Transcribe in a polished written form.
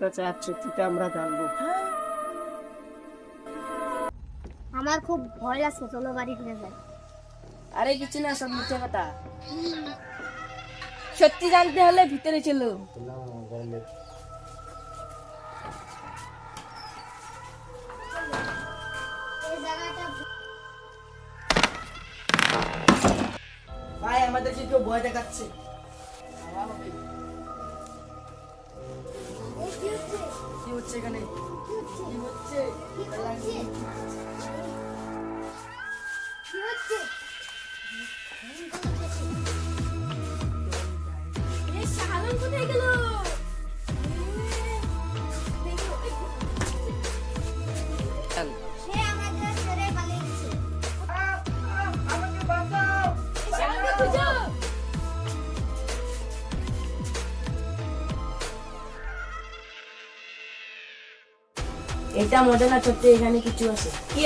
কাছে আজ সত্যিটা আমরা জানবো। আমার খুব ভয় লাগছে, চলো বাড়ি ফিরে যাই। আরে কিছু না, সব মিথ্যে কথা। সত্যি জানতে হলে ভিতরে চলো। এই জায়গাটা ভাই আমাদেরকে কেউ ভয় দেখাচ্ছে। কি হচ্ছে? কি হচ্ছে এখানে? কি হচ্ছে? কি হচ্ছে? কি হচ্ছে? এই শাহালুম কোথায় গেল? সে আমাদের ছেড়ে পালিয়েছে। আমাকে বাঁচাও! শাহালুমকে খুঁজো। এটা মজা না, সত্যি এখানে কিছু আছে। কি